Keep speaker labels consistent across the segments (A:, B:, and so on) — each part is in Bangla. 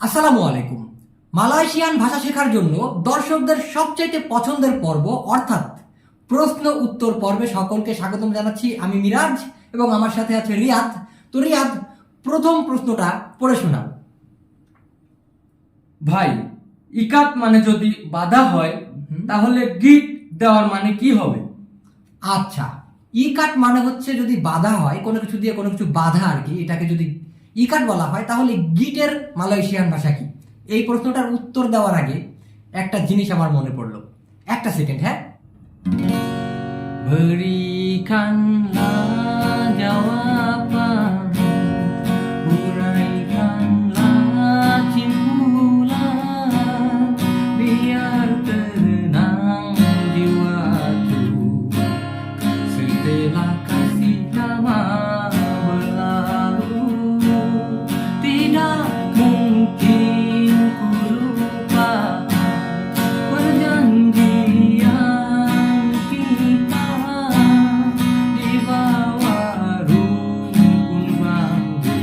A: আসসালামু আলাইকুম। মালয়েশিয়ান ভাষা শেখার জন্য দর্শকদের সবচাইতে পছন্দের পর্ব অর্থাৎ প্রশ্ন উত্তর পর্বে সকলকে স্বাগতম জানাচ্ছি। আমি মিরাজ এবং আমার সাথে আছে রিয়াদ। তো রিয়াদ, প্রথম প্রশ্নটা পড়ে শোনাও।
B: ভাই, ইকাত মানে যদি বাধা হয় তাহলে গিট দেওয়ার মানে কি হবে?
A: আচ্ছা, ইকাট মানে হচ্ছে যদি বাধা হয়, কোনো কিছু দিয়ে কোনো কিছু বাধা আর কি, এটাকে যদি ইকাট বলা হয় তাহলে গিটের মালয়েশিয়ান ভাষা কি? এই প্রশ্নটার উত্তর দেওয়ার আগে একটা জিনিস আমার মনে পড়লো। একটা সেকেন্ড, হ্যাঁ।
B: Berikanlah jawaban, uraikanlah simpulan, biar tenang jiwaku setelah kasih lama berlalu. Tidak mungkin ku lupa perjanjian kita di bawah rumpun bambu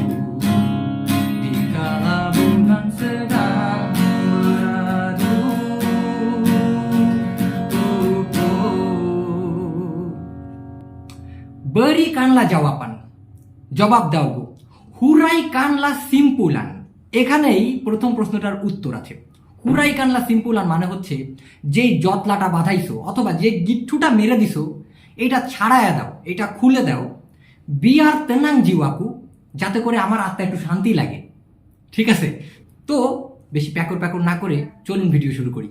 B: di kala bulan sedang beradu.
A: Beri kanlah jawaban, জবাব দাও গো। হুরাই কানলা সিম্পুলান, এখানেই প্রথম প্রশ্নটার উত্তর আছে। হুরাই কানলা সিম্পুলান মানে হচ্ছে যেই জটলাটা বাঁধাইছো অথবা যে গিট্টুটা মেরে দিছো এটা ছাড়ায়া দাও, এটা খুলে দাও। বিয়ার তেনাং জিওয়াকু, যাতে করে আমার আত্মা একটু শান্তি লাগে। ঠিক আছে, তো বেশি প্যাকর প্যাকর না করে চলুন ভিডিও শুরু করি।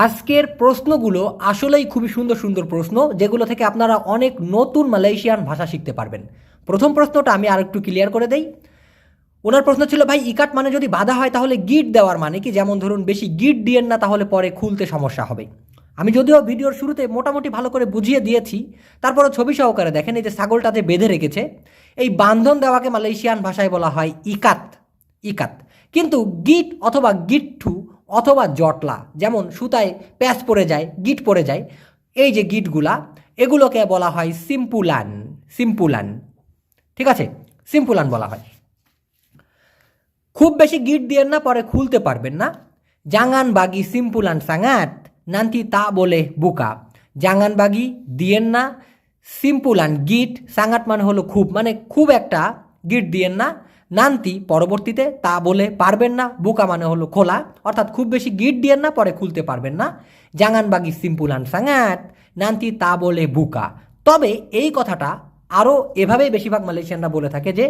A: আজকের প্রশ্নগুলো আসলেই খুবই সুন্দর সুন্দর প্রশ্ন, যেগুলো থেকে আপনারা অনেক নতুন মালয়েশিয়ান ভাষা শিখতে পারবেন। প্রথম প্রশ্নটা আমি আর একটু ক্লিয়ার করে দেই। ওনার প্রশ্ন ছিল, ভাই ইকাট মানে যদি বাধা হয় তাহলে গিট দেওয়ার মানে কি? যেমন ধরুন বেশি গিট দিয়েন না, তাহলে পরে খুলতে সমস্যা হবে। আমি যদিও ভিডিওর শুরুতে মোটামুটি ভালো করে বুঝিয়ে দিয়েছি, তারপরও ছবি সহকারে দেখেন। এই যে ছাগলটাতে বেঁধে রেখেছে, এই বান্ধন দেওয়াকে মালয়েশিয়ান ভাষায় বলা হয় ইকাত। ইকাত। কিন্তু গিট অথবা গিট্টু অথবা জটলা, যেমন সুতায় প্যাচ পড়ে যায়, গিট পড়ে যায়, এই যে গিটগুলা, এগুলোকে বলা হয় সিম্পুলান। সিম্পুলান, ঠিক আছে, সিম্পুলান বলা হয়। খুব বেশি গিট দিয়েন না, পরে খুলতে পারবেন না। জাঙ্গান বাগি সিম্পুলান সাঙ্গাত নান্তি তা বলে বুকা। জাঙ্গান বাগি দিয়েন না, সিম্পুলান গিট, সাঙ্গাত মানে হলো খুব, মানে খুব একটা গিট দিয়েন না, নান্তি পরবর্তীতে, তা বলে পারবেন না, বুকা মানে হলো খোলা, অর্থাৎ খুব বেশি গিট দিয়েন না, পরে খুলতে পারবেন না। জাঙ্গান বাগি সিম্পুলান সাঙ্গাত নান্তি তা বলে বুকা। তবে এই কথাটা আরও এভাবেই বেশিরভাগ মালয়েশিয়ানরা বলে থাকে যে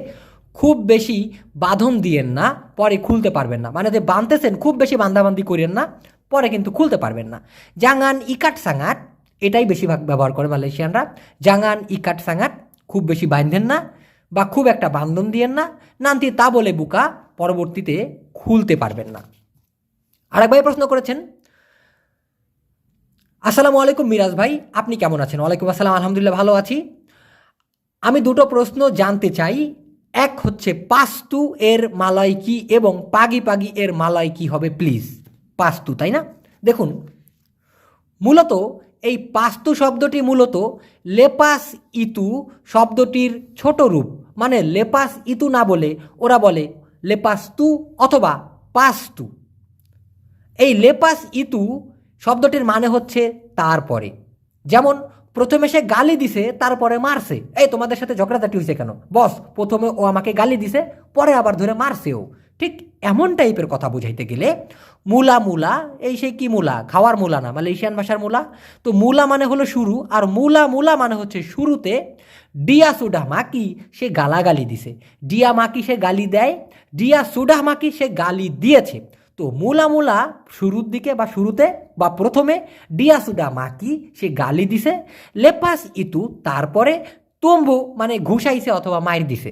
A: খুব বেশি বাঁধন দিয়েন না, পরে খুলতে পারবেন না, মানে যে বাঁধতেছেন খুব বেশি বান্ধাবান্ধি করেন না, পরে কিন্তু খুলতে পারবেন না। জাঙ্গান ইকাট সাঙ্গাত, এটাই বেশিরভাগ ব্যবহার করে মালয়েশিয়ানরা। জাঙ্গান ইকাট সাঙ্গাত, খুব বেশি বাঁধেন না বা খুব একটা বান্ধন দিয়েন না। নান্তি তা বলে বুকা, পরবর্তীতে খুলতে পারবেন না। আরেক ভাই প্রশ্ন করেছেন, আসসালামু আলাইকুম মিরাজ ভাই, আপনি কেমন আছেন? ওয়ালাইকুম আসসালাম, আলহামদুলিল্লাহ ভালো আছি। আমি দুটো প্রশ্ন জানতে চাই। এক হচ্ছে পাস্তু এর মালয় কি এবং পাগি পাগি এর মালয় কি হবে প্লিজ? পাস্তু, তাই না? দেখুন, মূলত এই পাস্তু শব্দটি মূলত লেপাস ইতু শব্দটির ছোট রূপ, মানে লেপাস ইতু না বলে ওরা বলে লেপাস্তু অথবা পাস্তু। এই লেপাস ইতু শব্দটির মানে হচ্ছে তারপরে। যেমন প্রথমে সে গালি দিছে, তারপরে মারছে। এই তোমাদের সাথে ঝগড়াঝাটি হয়েছে কেন? বস, প্রথমে ও আমাকে গালি দিছে, পরে আবার ধরে মারছেও। ঠিক এমন টাইপের কথা বুঝাইতে গেলে মূলা, মূলা, এই সেই কি মূলা? খাওয়ার মূলা না, মালয়েশিয়ান ভাষার মূলা। তো মূলা মানে হলো শুরু, আর মূলা মূলা মানে হচ্ছে শুরুতে। ডিয়া সুডাহ মাকি, সে গালাগালি দিছে। ডিয়া মাকি, সে গালি দেয়। ডিয়া সুডাহ মাকি, সে গালি দিয়েছে। তো মূলা মূলা শুরুর দিকে বা শুরুতে বা প্রথমে, ডিয়া সুডা মাকি, সে গালি দিছে। লেপাস ইতু, তারপরে। তম্বু মানে ঘুষাইছে অথবা মাইর দিছে।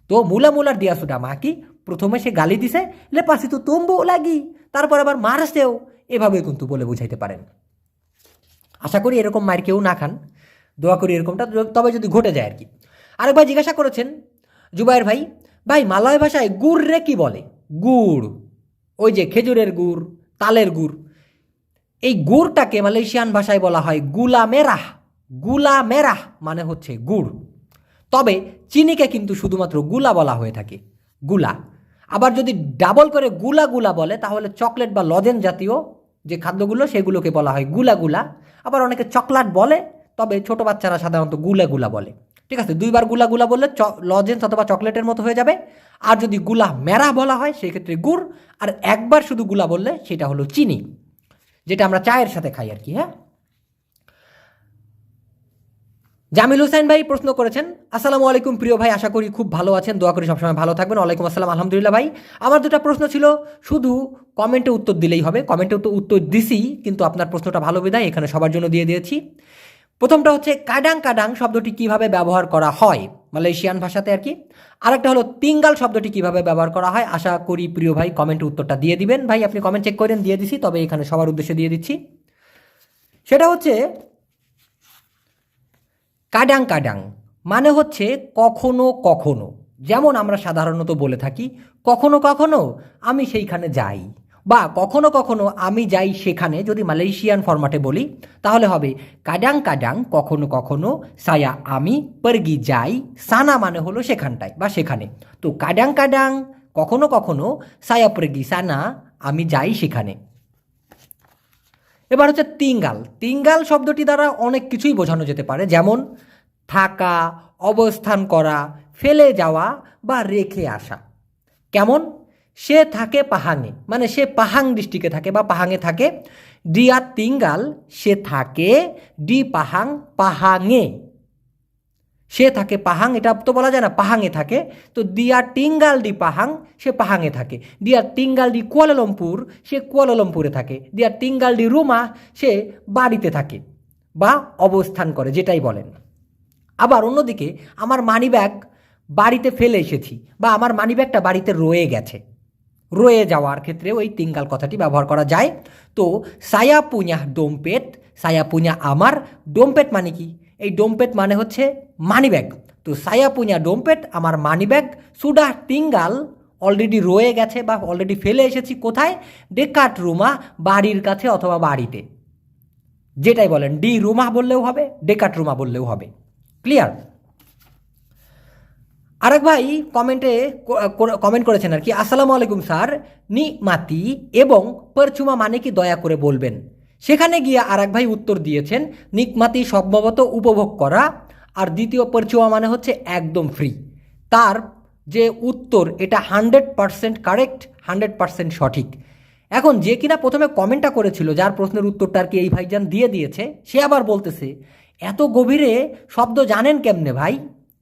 A: তো মূলা মূলার ডিয়া সুডা মাকি, প্রথমে সে গালি দিছে, লেপাস ইতু তম্বু লাগি, তারপর আবার মারছেও। এভাবে কিন্তু বলে বুঝাইতে পারেন। আশা করি এরকম মায়ের কেউ না খান, দোয়া করি এরকমটা, তবে যদি ঘটে যায় আর কি। আরেক ভাই জিজ্ঞাসা করেছেন, জুবাইর ভাই, ভাই মালয় ভাষায় গুড় রে কি বলে? গুড়, ওই যে খেজুরের গুড়, তালের গুড়, এই গুড়টাকে মালয়েশিয়ান ভাষায় বলা হয় গুলা মেরাহ। গুলা মেরাহ মানে হচ্ছে গুড়। তবে চিনিকে কিন্তু শুধুমাত্র গুলা বলা হয়ে থাকে, গুলা। আবার যদি ডাবল করে গুলা গুলা বলে তাহলে চকলেট বা লজেন জাতীয় যে খাদ্যগুলো সেগুলোকে বলা হয় গুলা গুলা। আবার অনেকে চকলেট বলে, তবে ছোট বাচ্চারা সাধারণত গুলা গুলা বলে। ঠিক আছে, দুইবার গুলা গুলা বললে লজেন্স অথবা চকলেটের মতো হয়ে যাবে। আর যদি গুলা মেরা বলা হয় সেক্ষেত্রে গুড়, আর একবার শুধু গুলা বললে সেটা হলো চিনি, যেটা আমরা চায়ের সাথে খাই আর কি। হ্যাঁ, জামিল হোসেন ভাই প্রশ্ন করেছেন, আসসালামু আলাইকুম প্রিয় ভাই, আশা করি খুব ভালো আছেন, দোয়া করি সবসময় ভালো থাকবেন। ওয়ালাইকুম আসসালাম, আলহামদুলিল্লাহ ভাই। আমার দুটা প্রশ্ন ছিল, শুধু কমেন্টে উত্তর দিলেই হবে। কমেন্টে তো উত্তর দিছি, কিন্তু আপনার প্রশ্নটা ভালো বিধায় এখানে সবার জন্য দিয়ে দিয়েছি। প্রথমটা হচ্ছে কাডাং কাডাং শব্দটি কিভাবে ব্যবহার করা হয় মালয়েশিয়ান ভাষাতে আর কি। আরেকটা হলো তিঙ্গাল শব্দটি কিভাবে ব্যবহার করা হয়। আশা করি প্রিয় ভাই কমেন্টে উত্তরটা দিয়ে দিবেন। ভাই আপনি কমেন্ট চেক করেন, দিয়ে দিছি, তবে এখানে সবার উদ্দেশ্যে দিয়ে দিচ্ছি। সেটা হচ্ছে কাডাং কাডাং মানে হচ্ছে কখনো কখনো, যেমন আমরা সাধারণত বলে থাকি কখনো কখনো আমি সেইখানে যাই, বা কখনো কখনো আমি যাই সেখানে। যদি মালয়েশিয়ান ফরম্যাটে বলি তাহলে হবে কাডাং কাডাং কখনো কখনো সায়া আমি পারগি যাই, সানা মানে হলো সেখানটায় বা সেখানে। তো কাডাং কাডাং কখনো কখনো সায়া পারগি সানা, আমি যাই সেখানে। এবার হচ্ছে তিঙ্গাল। তিঙ্গাল শব্দটি দ্বারা অনেক কিছুই বোঝানো যেতে পারে, যেমন থাকা, অবস্থান করা, ফেলে যাওয়া বা রেখে আসা। কেমন? সে থাকে পাহাঙে, মানে সে পাহাং ডিস্ট্রিক্টে থাকে বা পাহাঙে থাকে। ডিয়া তিঙ্গাল সে থাকে, ডি পাহাং পাহাঙে। সে থাকে পাহাং, এটা তো বলা যায় না, পাহাঙে থাকে। তো দিয়া টিঙ্গাল ডি পাহাং, সে পাহাঙে থাকে। দিয়া টিঙ্গাল ডি কুয়ালালামপুর, সে কুয়ালালামপুরে থাকে। দিয়া টিঙ্গাল ডি রুমা, সে বাড়িতে থাকে বা অবস্থান করে, যেটাই বলেন। আবার অন্যদিকে আমার মানিব্যাগ বাড়িতে ফেলে এসেছি, বা আমার মানিব্যাগটা বাড়িতে রয়ে গেছে, রয়ে যাওয়ার ক্ষেত্রে ওই তিঙ্গাল কথাটি ব্যবহার করা যায়। তো সায়া পুñah ডোমপেট, সায়া পুñah আমার, ডোমপেট মানে কি? এই ডোমপেট মানে হচ্ছে মানিব্যাগ। তো সায়া পুñah ডোমপেট, আমার মানিব্যাগ, সুডাহ তিঙ্গাল অলরেডি রয়ে গেছে বা অলরেডি ফেলে এসেছি, কোথায়? ডেকাট রুমা, বাড়ির কাছে অথবা বাড়িতে, যেটাই বলেন। ডি রুমা বললেও হবে, ডেকাট রুমা বললেও হবে। ক্লিয়ার? আরেক ভাই কমেন্ট করেছেন আর কি, আসসালামু আলাইকুম স্যার, নিমাতি এবং পরচুমা মানে কি দয়া করে বলবেন। সেখানে গিয়ে আরেক ভাই উত্তর দিয়েছেন, নিকমাতি সম্ভবত উপভোগ করা, আর দ্বিতীয় পরচুমা মানে হচ্ছে একদম ফ্রি। তার যে উত্তর এটা 100% কারেক্ট, 100% সঠিক। এখন যে কিনা প্রথমে কমেন্টটা করেছিল, যার প্রশ্নের উত্তরটা আর কি এই ভাইজান দিয়ে দিয়েছে, সে আবার বলতেছে এত গভীরে শব্দ জানেন কেমনে ভাই?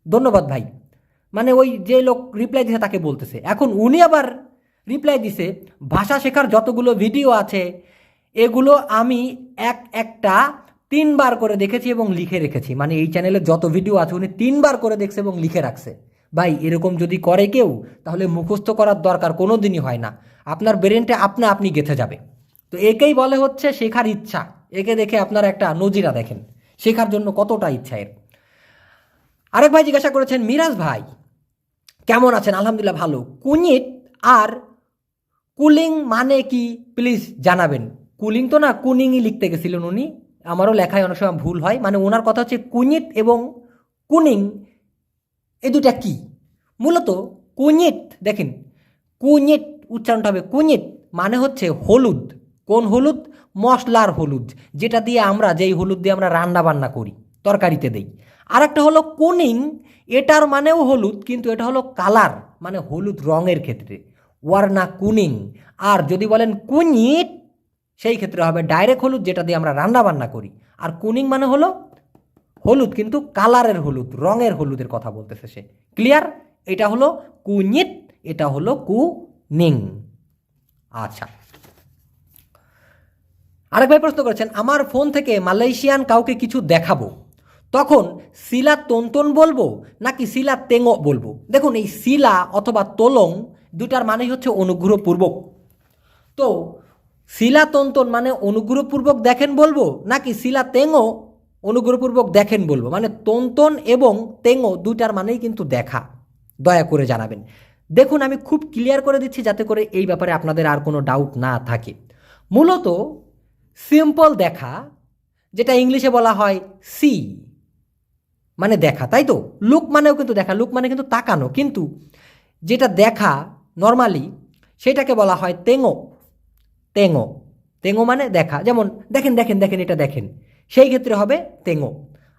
A: ধন্যবাদ ভাই। মানে ওই যে লোক রিপ্লাই দিছে তাকে বলতেছে। এখন উনি আবার রিপ্লাই দিছে, ভাষা শেখার যতগুলো ভিডিও আছে এগুলো আমি একটা 3বার করে দেখেছি এবং লিখে রেখেছি। মানে এই চ্যানেলে যত ভিডিও আছে উনি 3বার করে দেখছে এবং লিখে রাখছে। ভাই এরকম যদি করে কেউ, তাহলে মুখস্থ করার দরকার কোনো দিনই হয় না, আপনার ব্রেনটা আপনি গেঁথে যাবে। তো একেই বলে হচ্ছে শেখার ইচ্ছা। একে দেখে আপনারা একটা নজিরা দেখেন, শেখার জন্য কতটা ইচ্ছা এর। আরেক ভাই জিজ্ঞাসা করেছেন, মিরাজ ভাই কেমন আছেন? আলহামদুলিল্লাহ ভালো। কুনিট আর কুলিং মানে কি প্লিজ জানাবেন। কুলিং তো না, কুনিংই লিখতে গেছিলেন উনি, আমারও লেখায় অনেক সময় ভুল হয়। মানে ওনার কথা হচ্ছে কুনিট এবং কুনিং এই দুটা কি। মূলত কুনিট, দেখেন কুনিট উচ্চারণটা হবে কুনিট, মানে হচ্ছে হলুদ। কোন হলুদ? মশলার হলুদ, যেটা দিয়ে আমরা, যেই হলুদ দিয়ে আমরা রান্না বান্না করি, তরকারিতে দেই। আর একটা হলো কুনিং, এটার মানেও হলুদ, কিন্তু এটা হলো কালার, মানে হলুদ রঙের ক্ষেত্রে, ওয়ার্না কুনিং। আর যদি বলেন কুনিট, সেই ক্ষেত্রে হবে ডাইরেক্ট হলুদ, যেটা দিয়ে আমরা রান্না বান্না করি। আর কুনিং মানে হলো হলুদ, কিন্তু কালারের হলুদ, রঙের হলুদের কথা বলতেছে সে। ক্লিয়ার? এটা হলো কুনিট, এটা হলো কুনিং। আচ্ছা, আরেক ভাই প্রশ্ন করেছেন, আমার ফোন থেকে মালয়েশিয়ান কাউকে কিছু দেখাবো, তখন সিলা তন্তন বলবো নাকি সিলা তেঙো বলবো? দেখুন এই সিলা অথবা তোলং দুটার মানেই হচ্ছে অনুগ্রহপূর্বক। তো সিলা তন্তন মানে অনুগ্রহপূর্বক দেখেন বলবো, নাকি সিলা তেঙো অনুগ্রহপূর্বক দেখেন বলবো? মানে তন্তন এবং তেঙো দুটার মানেই কিন্তু দেখা, দয়া করে জানাবেন। দেখুন আমি খুব ক্লিয়ার করে দিচ্ছি যাতে করে এই ব্যাপারে আপনাদের আর কোনো ডাউট না থাকে। মূলত সিম্পল দেখা, যেটা ইংলিশে বলা হয় সি, মানে দেখা, তাই তো? লুক মানেও কিন্তু দেখা, লুক মানে কিন্তু তাকানো, কিন্তু যেটা দেখা নর্মালি সেটাকে বলা হয় তেঙো। তেঙো তেঙো মানে দেখা, যেমন দেখেন দেখেন দেখেন এটা দেখেন, সেই ক্ষেত্রে হবে তেঙো।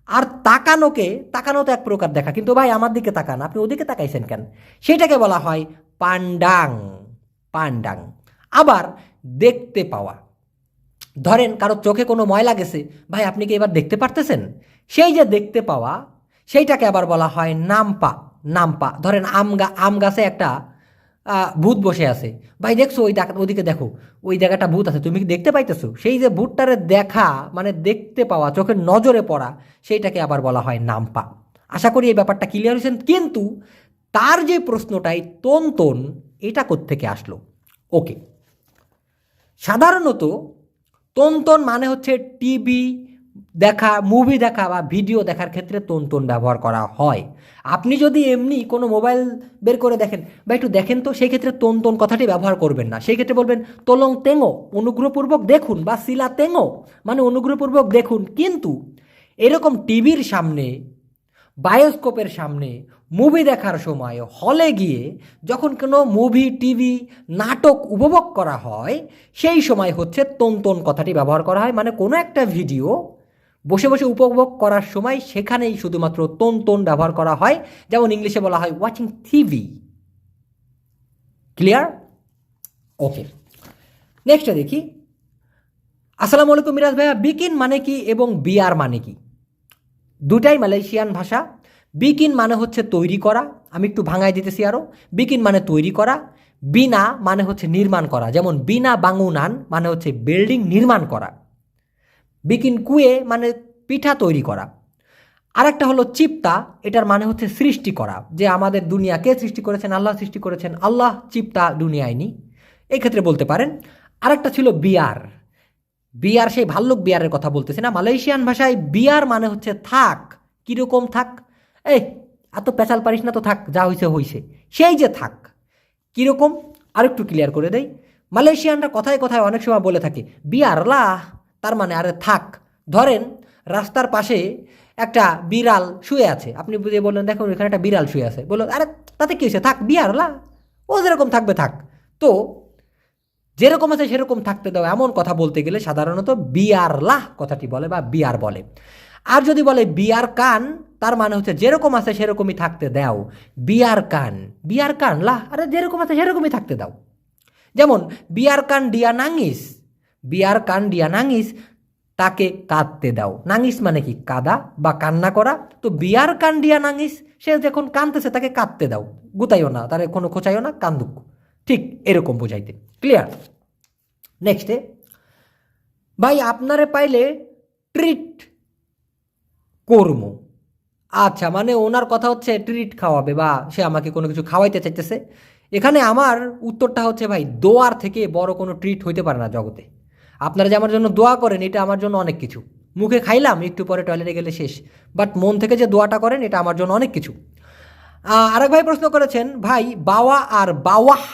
A: আর তাকানো তো এক প্রকার দেখা, কিন্তু ভাই আমার দিকে তাকান, আপনি ওদিকে তাকাইছেন কেন, সেটাকে বলা হয় পান্ডাং। পান্ডাং। আবার দেখতে পাওয়া, ধরেন কারো চোখে কোনো ময়লা গেছে, ভাই আপনি কি এবার দেখতে পারতেছেন, সেই যে দেখতে পাওয়া, সেইটাকে আবার বলা হয় নামপা। নামপা। ধরেন আম গাছে একটা ভূত বসে আছে, ভাই দেখছো ওদিকে দেখো, ওই জায়গাটা ভূত আছে, তুমি কি দেখতে পাইতেছো, সেই যে ভূতটারে দেখা মানে দেখতে পাওয়া, চোখের নজরে পড়া, সেইটাকে আবার বলা হয় নামপা। আশা করি এই ব্যাপারটা ক্লিয়ার হয়েছেন। কিন্তু তার যে প্রশ্নটাই তোন এটা কোত্থেকে আসলো? ওকে, সাধারণত তোন মানে হচ্ছে টিভি দেখা, মুভি দেখা বা ভিডিও দেখার ক্ষেত্রে তোন ব্যবহার করা হয়। আপনি যদি এমনি কোনো মোবাইল বের করে দেখেন বা একটু দেখেন, তো সেই ক্ষেত্রে তোন কথাটি ব্যবহার করবেন না, সেই ক্ষেত্রে বলবেন তোলং তেঙো, অনুগ্রহপূর্বক দেখুন, বা সিলা তেঙো মানে অনুগ্রহপূর্বক দেখুন। কিন্তু এরকম টিভির সামনে, বায়োস্কোপের সামনে মুভি দেখার সময় হলে গিয়ে যখন কোনো মুভি, টিভি, নাটক উপভোগ করা হয়, সেই সময় হচ্ছে তোন কথাটি ব্যবহার করা হয়। মানে কোনো একটা ভিডিও বসে বসে উপভোগ করার সময় সেখানেই শুধুমাত্র তোন ব্যবহার করা হয়, যেমন ইংলিশে বলা হয় ওয়াচিং টিভি। ক্লিয়ার? ওকে, নেক্সটে দেখি। আসসালামু আলাইকুম মিরাজ ভাইয়া, বিকিন মানে কি এবং বিয়ার মানে কি? দুটাই মালয়েশিয়ান ভাষা। বিকিন মানে হচ্ছে তৈরি করা, আমি একটু ভাঙাই দিতেছি আরও। বিকিন মানে তৈরি করা, বিনা মানে হচ্ছে নির্মাণ করা, যেমন বিনা বাঙুনান মানে হচ্ছে বিল্ডিং নির্মাণ করা, বিকিন কুয়ে মানে পিঠা তৈরি করা। আরেকটা হলো চিপ্তা, এটার মানে হচ্ছে সৃষ্টি করা, যে আমাদের দুনিয়া কে সৃষ্টি করেছেন? আল্লাহ সৃষ্টি করেছেন, আল্লাহ চিপ্তা দুনিয়ায় নি, এই ক্ষেত্রে বলতে পারেন। আরেকটা ছিল বিয়ার। বিয়ার সেই ভাল্লুক বিয়ারের কথা বলতেছি না, মালয়েশিয়ান ভাষায় বিয়ার মানে হচ্ছে থাক। কীরকম থাক? এই এত পেঁচাল পারিস না তো, থাক, যা হইছে হইছে, সেই যে থাক। কীরকম? আরেকটু ক্লিয়ার করে দেই। মালয়েশিয়ানরা কথায় কথায় অনেক সময় বলে থাকে বিয়ার লাহ, তার মানে আরে থাক। ধরেন রাস্তার পাশে একটা বিড়াল শুয়ে আছে, আপনি বুঝে বললেন দেখুন এখানে একটা বিড়াল শুয়ে আছে, বললো আরে তাতে কী হয়েছে, থাক, বিয়ার লা, ও যেরকম থাকবে থাক। তো যেরকম আছে সেরকম থাকতে দাও, এমন কথা বলতে গেলে সাধারণত বিয়ার লাহ কথাটি বলে বা বিয়ার বলে। আর যদি বলে বিয়ার কান, তার মানে হচ্ছে যেরকম আছে সেরকমই থাকতে দাও। বিয়ার কান, বিয়ার কান লাহ, আরে যেরকম আছে সেরকমই থাকতে দাও। যেমন বিয়ার কান ডিয়া নাঙ্গিস, বিয়ার কান ডিয়া নাঙ্গিস, তাকে কাঁদতে দাও। নাঙ্গিস মানে কি? কাদা বা কান্না করা। তো বিয়ার কান ডিয়া নাঙ্গিস, সে যখন কাঁদতেছে তাকে কাঁদতে দাও, গুতাইও না, তার কোনো খোঁচাইও না, কান্দুক, ঠিক এরকম বোঝাইতে। ক্লিয়ার? নেক্সটে, ভাই আপনারে পাইলে ট্রিট কর্ম। আচ্ছা, মানে ওনার কথা হচ্ছে ট্রিট খাওয়াবে বা সে আমাকে কোনো কিছু খাওয়াইতে চাইতেছে। এখানে আমার উত্তরটা হচ্ছে ভাই, দোয়ার থেকে বড় কোনো ট্রিট হইতে পারে না জগতে। আপনারা যে আমার জন্য দোয়া করেন, এটা আমার জন্য অনেক কিছু। মুখে খাইলাম, একটু পরে টয়লেটে গেলে শেষ, বাট মন থেকে যে দোয়াটা করেন, এটা আমার জন্য অনেক কিছু। আরেক ভাই প্রশ্ন করেছেন, ভাই বাওয়া আর বাওয়াহ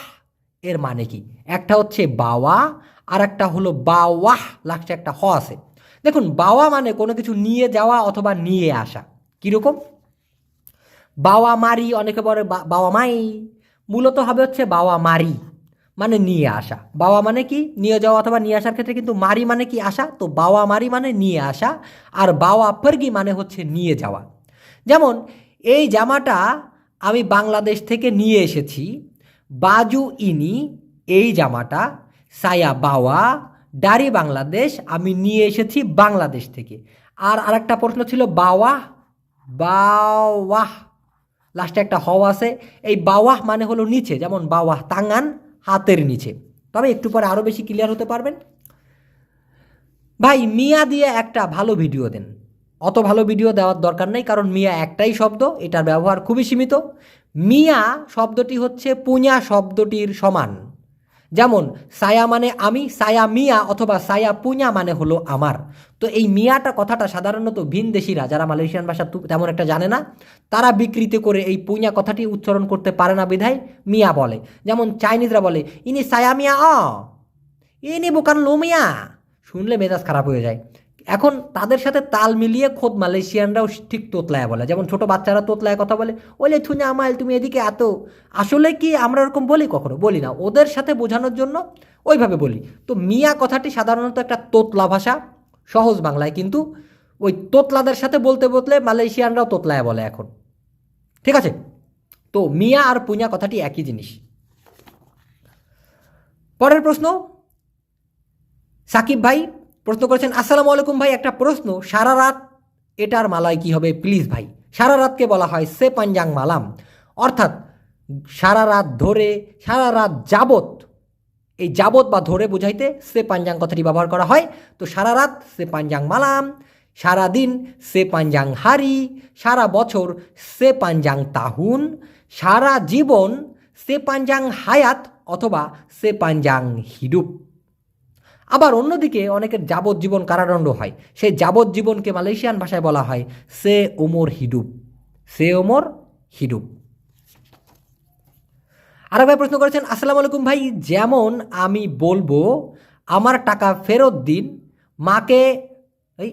A: এর মানে কি? একটা হচ্ছে বাওয়া আর একটা হলো বাওয়াহ, লাস্টে একটা হ আছে। দেখুন, বাওয়া মানে কোনো কিছু নিয়ে যাওয়া অথবা নিয়ে আসা। কীরকম? বাওয়া মারি, অনেকে বলে বাওয়া মাই, মূলত হবে হচ্ছে বাওয়া মারি মানে নিয়ে আসা। বাওয়া মানে কি? নিয়ে যাওয়া অথবা নিয়ে আসার ক্ষেত্রে, কিন্তু মারি মানে কি? আসা। তো বাওয়া মারি মানে নিয়ে আসা, আর বাওয়া ফার্গি মানে হচ্ছে নিয়ে যাওয়া। যেমন এই জামাটা আমি বাংলাদেশ থেকে নিয়ে এসেছি, বাজু ইনি, এই জামাটা সায়া বাওয়া ডারি বাংলাদেশ, আমি নিয়ে এসেছি বাংলাদেশ থেকে। আর আরেকটা প্রশ্ন ছিল বাওয়াহ, বাওয়াহ, লাস্টে একটা হ আছে। এই বাওয়াহ মানে হলো নিচে, যেমন বাওয়াহ তাঙ্গান, হাতের নিচে। তবে একটু পরে আরও বেশি ক্লিয়ার হতে পারবেন। ভাই মিয়া দিয়ে একটা ভালো ভিডিও দেন। অত ভালো ভিডিও দেওয়ার দরকার নেই, কারণ মিয়া একটাই শব্দ, এটার ব্যবহার খুবই সীমিত। মিয়া শব্দটি হচ্ছে পুঞ্জা শব্দটির সমান। যেমন সায়া মানে আমি, সায়া মিয়া অথবা সায়া পুঞ্জা মানে হলো আমার। তো এই মিয়াটা কথাটা সাধারণত ভিনদেশিরা, যারা মালয়েশিয়ান ভাষা তেমন একটা জানে না, তারা বিকৃতি করে এই পুঞ্জা কথাটি উচ্চারণ করতে পারে না বিধায় মিয়া বলে। যেমন চাইনিজরা বলে ইনি সায়া মিয়া, ইনি বুকান লো মিয়া, শুনলে মেজাজ খারাপ হয়ে যায়। এখন তাদের সাথে তাল মিলিয়ে খোদ মালয়েশিয়ানরাও ঠিক তোতলায় বলে, যেমন ছোট বাচ্চারা তোতলায় কথা বলে, ওলে থুনে আমাল তুমি এদিকে এত। আসলে কি আমরা ওরকম বলি? কখনো বলি না, ওদের সাথে বোঝানোর জন্য ওইভাবে বলি। তো মিয়া কথাটি সাধারণত একটা তোতলা ভাষা, সহজ বাংলায়, কিন্তু ওই তোতলাদের সাথে বলতে বলতে মালয়েশিয়ানরাও তোতলায় বলে এখন। ঠিক আছে, তো মিয়া আর পুঁয়া কথাটি একই জিনিস। পরের প্রশ্ন, সাকিব ভাই প্রশ্ন করেছেন, আসসালামু আলাইকুম ভাই, একটা প্রশ্ন, সারা রাত এটার মালয় কি হবে প্লিজ ভাই? সারা রাতকে বলা হয় সে পাঞ্জাং মালাম, অর্থাৎ সারা রাত ধরে, সারা রাত যাবত, এই যাবত বা ধরে বোঝাইতে সে পাঞ্জাং কথাটি ব্যবহার করা হয়। তো সারা রাত সে পাঞ্জাং মালাম, সারা দিন সে পাঞ্জাং হারি, সারা বছর সে পাঞ্জাং তাহুন, সারা জীবন সে পাঞ্জাং হায়াত অথবা সে পাঞ্জাং হিডুপ। আবার অন্যদিকে অনেকের যাবজ্জীবন কারাদণ্ড হয়, সেই যাবজ্জীবনকে মালয়েশিয়ান ভাষায় বলা হয় সে ওমর হিডুপ, সে ওমর হিডুপ। আরেক ভাই প্রশ্ন করেছেন, আসসালামু আলাইকুম ভাই, যেমন আমি বলবো আমার টাকা ফেরত দিন, মাকে এই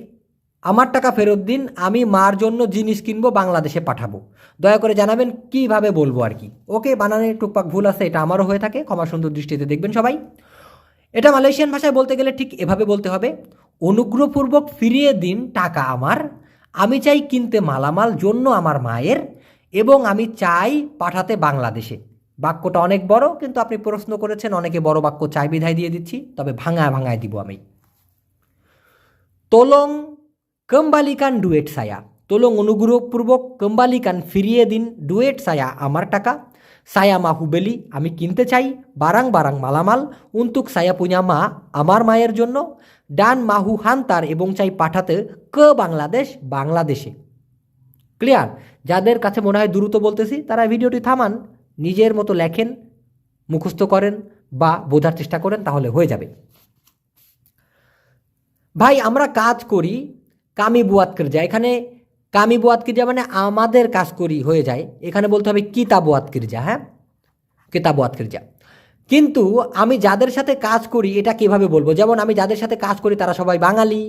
A: আমার টাকা ফেরত দিন, আমি মার জন্য জিনিস কিনবো, বাংলাদেশে পাঠাবো, দয়া করে জানাবেন কিভাবে বলবো আর কি। ওকে, বানানে টুকপাক ভুল আছে, এটা আমারও হয়ে থাকে, ক্ষমা সুন্দর দৃষ্টিতে দেখবেন সবাই। এটা মালয়েশিয়ান ভাষায় বলতে গেলে ঠিক এভাবে বলতে হবে, অনুগ্রহপূর্বক ফিরিয়ে দিন টাকা আমার, আমি চাই কিনতে মালামাল জন্য আমার মায়ের, এবং আমি চাই পাঠাতে বাংলাদেশে। বাক্যটা অনেক বড়, কিন্তু আপনি প্রশ্ন করেছেন, অনেকে বড় বাক্য চাই বিধায় দিয়ে দিচ্ছি, তবে ভাঙায় ভাঙায় দিব আমি। তলং কম্বালিকান ডুয়েট সায়া, তলং অনুগ্রহপূর্বক কম্বালিকান ফিরিয়ে দিন, ডুয়েট সায়া আমার টাকা, সায়া মা হুবেলি আমি কিনতে চাই, বারাং বারাং মালামাল, উন্তুক সায়া পুña মা আমার মায়ের জন্য, ডান মাহু হান্তার এবং চাই পাঠাতে কে বাংলাদেশ বাংলাদেশে। ক্লিয়ার? যাদের কাছে মনে হয় দ্রুত বলতেছি তারা ভিডিওটি থামান, নিজের মতো লেখেন, মুখস্থ করেন বা বোঝার চেষ্টা করেন, তাহলে হয়ে যাবে। ভাই আমরা কাজ করি, কামি বুয়াত কিরজা, এখানে কামি বুয়াত কিরজা মানে আমাদের কাজ করি হয়ে যায়, এখানে বলতে হবে কিতা বুয়াত কিরজা। হ্যাঁ, কিতা বুয়াত কিরজা। কিন্তু আমি যাদের সাথে কাজ করি এটা কিভাবে বলবো? যেমন আমি যাদের সাথে কাজ করি তারা সবাই বাঙালি,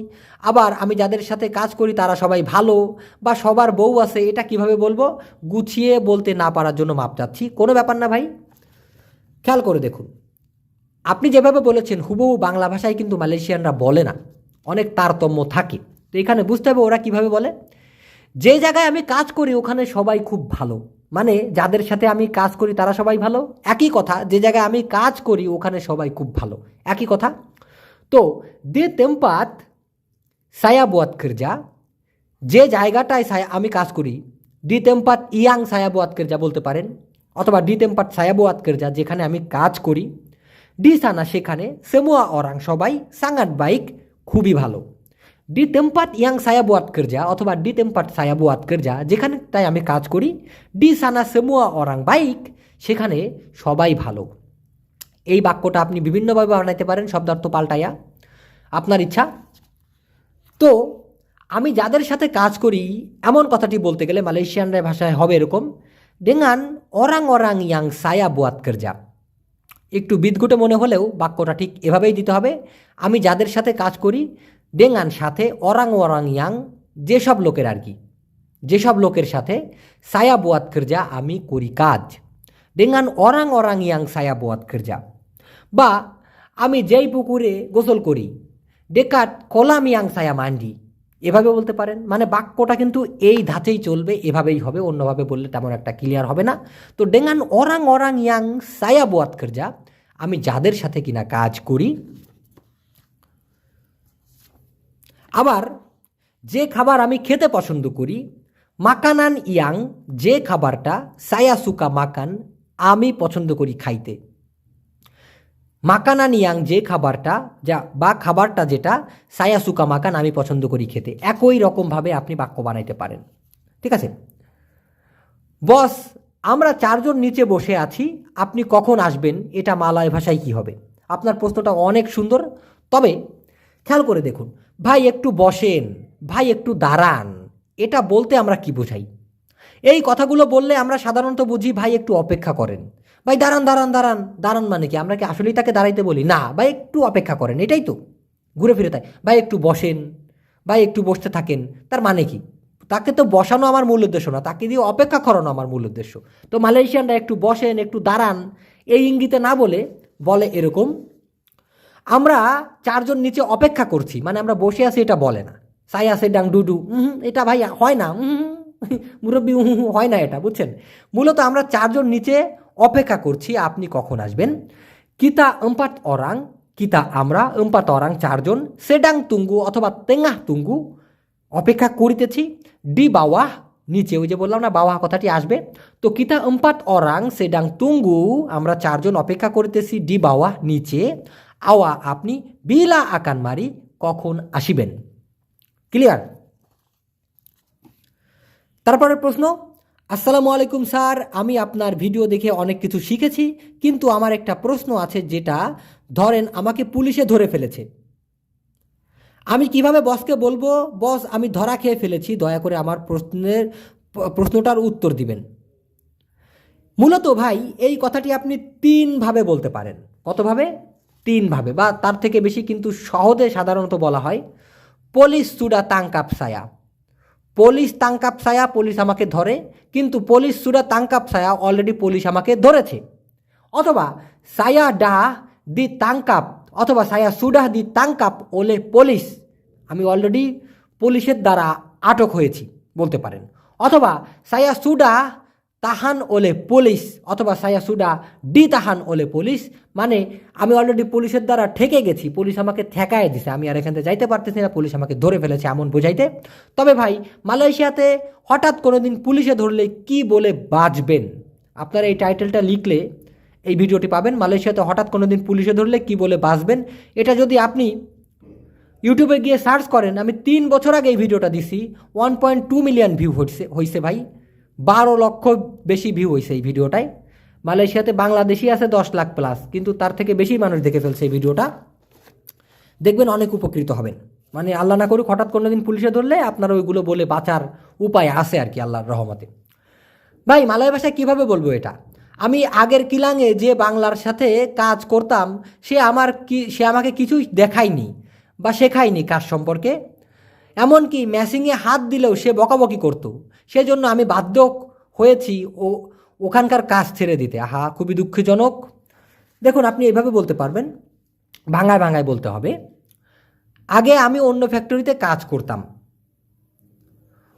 A: আবার আমি যাদের সাথে কাজ করি তারা সবাই ভালো, বা সবার বউ আছে, এটা কিভাবে বলবো? গুছিয়ে বলতে না পারার জন্য মাপ চাচ্ছি, কোনো ব্যাপার না ভাই। খেয়াল করে দেখুন, আপনি যেভাবে বলেছেন হুবহু বাংলা ভাষায় কিন্তু মালয়েশিয়ানরা বলে না, অনেক তারতম্য থাকে। তো এখানে বুঝতে হবে ওরা কিভাবে বলে। যে জায়গায় আমি কাজ করি ওখানে সবাই খুব ভালো, মানে যাদের সাথে আমি কাজ করি তারা সবাই ভালো, একই কথা। যে জায়গায় আমি কাজ করি ওখানে সবাই খুব ভালো, একই কথা। তো দি তেম্পাত সায়া বুয়াত কিরজা, যে জায়গাটায় আমি কাজ করি, ডি তেম্পাত ইয়াং সায়া বুয়াত কিরজা বলতে পারেন, অথবা ডি তেম্পাত সায়া বুয়াত কিরজা যেখানে আমি কাজ করি, ডি সানা সেখানে, সেমুয়া অরাং সবাই, সাঙ্গাত বাইক খুবই ভালো। ডি তেম্পাত ইয়াং সায়া বুয়াত কিরজা অথবা ডি তেম্পাত সায়া বুয়াত কিরজা যেখানে তাই আমি কাজ করি, ডি সানা সেমুয়া অরাং বাইক সেখানে সবাই ভালো। এই বাক্যটা আপনি বিভিন্নভাবে বানাইতে পারেন, শব্দার্থ পাল্টাইয়া, আপনার ইচ্ছা। তো আমি যাদের সাথে কাজ করি এমন কথাটি বলতে গেলে মালয়েশিয়ানরা ভাষায় হবে এরকম, ডেঙ্গান অরাং অরাং ইয়াং সায়া বুয়াত কিরজা। একটু বিদঘুটে মনে হলেও বাক্যটা ঠিক এভাবেই দিতে হবে, আমি যাদের সাথে কাজ করি, ডেঙ্গান সাথে, অরাং অরাং ইয়াং যেসব লোকের আর কি, যেসব লোকের সাথে, সায়া বুয়াত কিরজা আমি করি কাজ, ডেঙ্গান অরাং অরাং ইয়াং সায়া বুয়াত কিরজা। বা আমি যেই পুকুরে গোসল করি, ডেকাট কলাম ইয়াং সায়া মান্ডি, এভাবে বলতে পারেন। মানে বাক্যটা কিন্তু এই ধাঁচেই চলবে, এভাবেই হবে, অন্যভাবে বললে তেমন একটা ক্লিয়ার হবে না। তো ডেঙ্গান অরাং অরাং ইয়াং সায়া বুয়াত কিরজা, আমি যাদের সাথে কিনা কাজ করি। আবার যে খাবার আমি খেতে পছন্দ করি, মাকানান ইয়াং, যে খাবারটা, সায়া সুকা মাকান আমি পছন্দ করি খাইতে। মাকানান ইয়াং যে খাবারটা, যা বা খাবারটা যেটা, সায়া সুকা মাকান আমি পছন্দ করি খেতে। একই রকমভাবে আপনি বাক্য বানাইতে পারেন, ঠিক আছে? বস আমরা 4 জন নিচে বসে আছি, আপনি কখন আসবেন, এটা মালয় ভাষায় কি হবে? আপনার প্রশ্নটা অনেক সুন্দর, তবে খেয়াল করে দেখুন, ভাই একটু বসেন, ভাই একটু দাঁড়ান, এটা বলতে আমরা কি বোঝাই? এই কথাগুলো বললে আমরা সাধারণত বুঝি ভাই একটু অপেক্ষা করেন, ভাই দাঁড়ান দাঁড়ান দাঁড়ান। দাঁড়ান মানে কি? আমরা কি আসলেই তাকে দাঁড়াইতে বলি? না, ভাই একটু অপেক্ষা করেন, এটাই তো। ঘুরে ফিরে তাই, ভাই একটু বসেন, ভাই একটু বসতে থাকেন, তার মানে কি? তাকে তো বসানো আমার মূল উদ্দেশ্য না, তাকে দিয়ে অপেক্ষা করানো আমার মূল উদ্দেশ্য। তো মালয়েশিয়ানরা একটু বসেন, একটু দাঁড়ান, এই ইঙ্গিতে না বলে বলে এরকম, আমরা চারজন নিচে অপেক্ষা করছি, মানে আমরা বসে আছি এটা বলে না। সায়া সেডাং ডুডু, এটা ভাই হয় না, মুরব্বী হয় না এটা, বুঝছেন? মূলত আমরা চারজন নিচে অপেক্ষা করছি, আপনি কখন আসবেন। কিতা এম্পাত অরাং, কিতা আমরা এম্পাত অরাং চারজন, সেডাং তুঙ্গু অথবা তেঙ্গাহ তুঙ্গু অপেক্ষা করিতেছি, ডি বাওয়াহ নিচে, ওই যে বললাম না বাওয়াহ কথাটি আসবে। তো কিতা এম্পাত অরাং সেডাং তুঙ্গু আমরা চারজন অপেক্ষা করিতেছি, ডি বাওয়াহ নিচে, আওয়া আপনি, বিলা আকান মারি কখন আসিবেন। ক্লিয়ার? তারপরের প্রশ্ন, আসসালামু আলাইকুম স্যার, আমি আপনার ভিডিও দেখে অনেক কিছু শিখেছি, কিন্তু আমার একটা প্রশ্ন আছে, যেটা ধরেন আমাকে পুলিশে ধরে ফেলেছে, আমি কিভাবে বসকে বলবো বস আমি ধরা খেয়ে ফেলেছি, দয়া করে আমার প্রশ্নটার উত্তর দিবেন। মূলত ভাই এই কথাটি আপনি তিনভাবে বলতে পারেন। কতভাবে? তিনভাবে, বা তার থেকে বেশি, কিন্তু সহজে সাধারণত বলা হয় পুলিশ সুডা তাঙ্কাপ সায়া। পুলিশ তাঙ্কাপ সায়া, পুলিশ আমাকে ধরে, কিন্তু পুলিশ সুডা তাঙ্কাপ সায়া, অলরেডি পুলিশ আমাকে ধরেছে। অথবা সায়া ডা দি তাঙ্কাপ, অথবা সায়া সুডাহ দি তাঙ্কাপ ওলে পুলিশ, আমি অলরেডি পুলিশের দ্বারা আটক হয়েছি বলতে পারেন। অথবা সায়া সুডা তাহান ওলে পুলিশ, অথবা সায়া সুডা ডি তাহান ওলে পুলিশ, মানে আমি অলরেডি পুলিশের দ্বারা ঠেকে গেছি, পুলিশ আমাকে ঠেকায় দিছে, আমি আর এখান থেকে যাইতে পারতেছি না, পুলিশ আমাকে ধরে ফেলেছে, এমন বোঝাইতে। তবে ভাই মালয়েশিয়াতে হঠাৎ কোনো দিন পুলিশে ধরলে কি বলে বাঁচবেন, আপনারা এই টাইটেলটা লিখলে এই ভিডিওটি পাবেন, মালয়েশিয়াতে হঠাৎ কোনো দিন পুলিশে ধরলে কি বলে বাঁচবেন। এটা যদি আপনি ইউটিউবে গিয়ে সার্চ করেন, আমি 3 বছর আগে এই ভিডিওটা দিছি, 1.2 মিলিয়ন ভিউ হয়েছে ভাই, 12 লক্ষ বেশি ভিউ হয়েছে এই ভিডিওটায়। মালয়েশিয়াতে বাংলাদেশি আছে 10 লাখ প্লাস, কিন্তু তার থেকে বেশি মানুষ দেখে ফেলছে এই ভিডিওটা। দেখবেন অনেক উপকৃত হবেন, মানে আল্লাহ না করুক হঠাৎ কোনো দিন পুলিশে ধরলে আপনারা ওইগুলো বলে বাঁচার উপায় আছে আর কি, আল্লাহর রহমতে। ভাই মালয় ভাষায় কীভাবে বলবো এটা? আমি আগের কিলাঙে যে বাংলার সাথে কাজ করতাম, সে আমাকে কিছুই দেখায়নি বা শেখায়নি কাজ সম্পর্কে, এমনকি ম্যাশিংয়ে হাত দিলেও সে বকাবকি করতো, সেজন্য আমি বাধ্য হয়েছি ওখানকার কাজ ছেড়ে দিতে। আহা, খুবই দুঃখজনক। দেখুন আপনি এইভাবে বলতে পারবেন, ভাঙায় ভাঙায় বলতে হবে। আগে আমি অন্য ফ্যাক্টরিতে কাজ করতাম,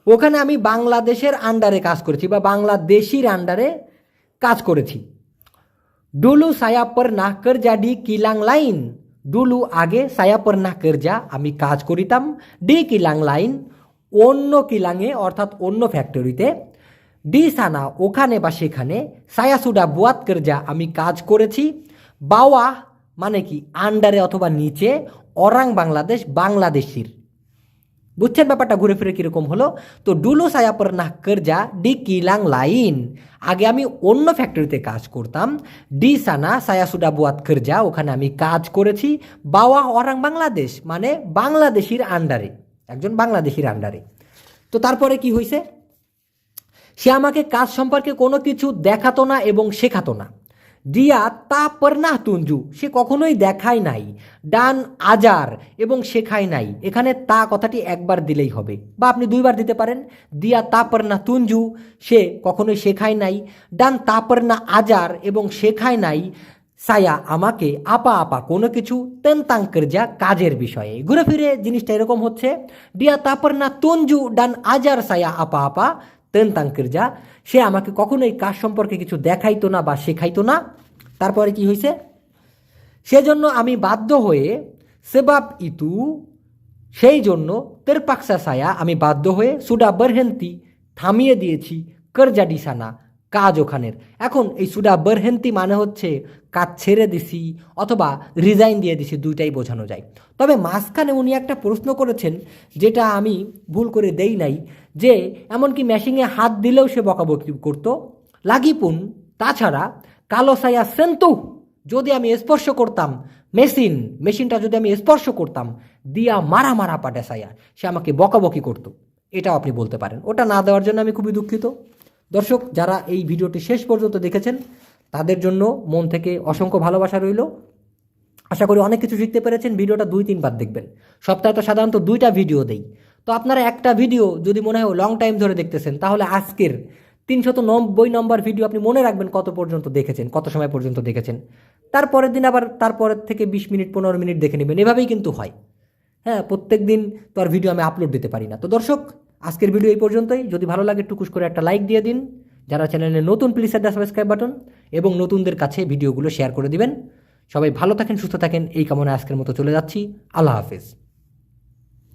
A: ওখানে আমি বাংলাদেশের আন্ডারে কাজ করেছি বা বাংলাদেশির আন্ডারে কাজ করেছি। ডুলু সায়া পর না করজা ডি কিলাং লাইন, ডুলু আগে সায়া পর না করজা আমি কাজ করিতাম, ডি কিলাং লাইন অন্য কিলাঙে অর্থাৎ অন্য ফ্যাক্টরিতে, ডি সানা ওখানে বা সেখানে, সায়া সুডা বুয়াত করজা আমি কাজ করেছি, বাওয়া মানে কি আন্ডারে অথবা নিচে, অরাং বাংলাদেশ বাংলাদেশির। বুঝছেন ব্যাপারটা ঘুরে ফিরে কীরকম হলো? তো ডুলো সায়া পর না করজা ডি কিলাং লাইন, আগে আমি অন্য ফ্যাক্টরিতে কাজ করতাম, ডি সানা সায়া সুডা বুয়াত করজা ওখানে আমি কাজ করেছি, বাওয়া অরাং বাংলাদেশ মানে বাংলাদেশির আন্ডারে, একজন বাংলাদেশির আন্ডারে। তো তারপরে কি হয়েছে? সে আমাকে কাজ সম্পর্কে কোনো কিছু দেখাতো না এবং শেখাতো না। দিয়া তা পর্নাহ তুঞ্জু, সে কখনোই দেখায় নাই, ডান আজার এবং শেখায় নাই, এখানে তা কথাটি একবার দিলেই হবে, বা আপনি 2বার দিতে পারেন। দিয়া তা পর্নাহ তুঞ্জু, সে কখনোই শেখায় নাই, ডান তা পর্নাহ আজার এবং শেখায় নাই, সায়া আমাকে আপা আপা কোনো কিছু, তেনতাং করজা কাজের বিষয়ে। ঘুরে ফিরে জিনিসটা এরকম হচ্ছে, দিয়া তা পর্নাহ তুঞ্জু ডান আজার সায়া আপা আপা তেনতাং করজা, সে আমাকে কখনোই কাজ সম্পর্কে কিছু দেখাইতো না বা শেখাইতো না। তারপরে কি হয়েছে? সেজন্য আমি বাধ্য হয়ে সেবাব ইতু, সেই জন্য তেরপাকসা সায়া আমি বাধ্য হয়ে সুডা বরহেন্তি থামিয়ে দিয়েছি, করজা ডিসানা কাজ ওখানের। এখন এই সুডা বরহেন্তি মানে হচ্ছে কাজ ছেড়ে দিছি অথবা রিজাইন দিয়ে দিছি, দুইটাই বোঝানো যায়। তবে মাঝখানে উনি একটা প্রশ্ন করেছেন যেটা আমি ভুল করে দেই নাই, যে এমনকি মেশিনে হাত দিলেও সে বকাবকি করতো, লাগিপুন তাছাড়া কালো সায়া সেন্তু, যদি আমি স্পর্শ করতাম মেশিনটা যদি আমি স্পর্শ করতাম, দিয়া মারা মারা পাটে সায়া, সে আমাকে বকাবকি করতো, এটাও আপনি বলতে পারেন। ওটা না দেওয়ার জন্য আমি খুবই দুঃখিত। দর্শক যারা এই ভিডিওটি শেষ পর্যন্ত দেখেছেন তাদের জন্য মন থেকে অসংখ্য ভালোবাসা রইল। আশা করি অনেক কিছু শিখতে পেরেছেন। ভিডিওটা 2-3 বার দেখবেন। সপ্তাহে তো সাধারণত 2টা ভিডিও দেই। তো আপনারা একটা ভিডিও যদি মনে হয় লং টাইম ধরে দেখতেছেন, তাহলে আজকের 390 নম্বর ভিডিও আপনি মনে রাখবেন কত পর্যন্ত দেখেছেন, কত সময় পর্যন্ত দেখেছেন। তারপরের দিন আবার তারপরের থেকে 20 মিনিট 15 মিনিট দেখে নেবেন। এভাবেই কিন্তু হয়। হ্যাঁ, প্রত্যেক দিন তো আর ভিডিও আমি আপলোড দিতে পারি না। তো দর্শক, আজকের ভিডিও এই পর্যন্তই। যদি ভালো লাগে টুকুস করে একটা লাইক দিয়ে দিন। যারা চ্যানেলে নতুন, প্লিজ দ্য সাবস্ক্রাইব বাটন, এবং নতুনদের কাছে ভিডিওগুলো শেয়ার করে দিবেন। সবাই ভালো থাকেন, সুস্থ থাকেন, এই কামনায় আজকের মতো চলে যাচ্ছি। আল্লাহ হাফেজ।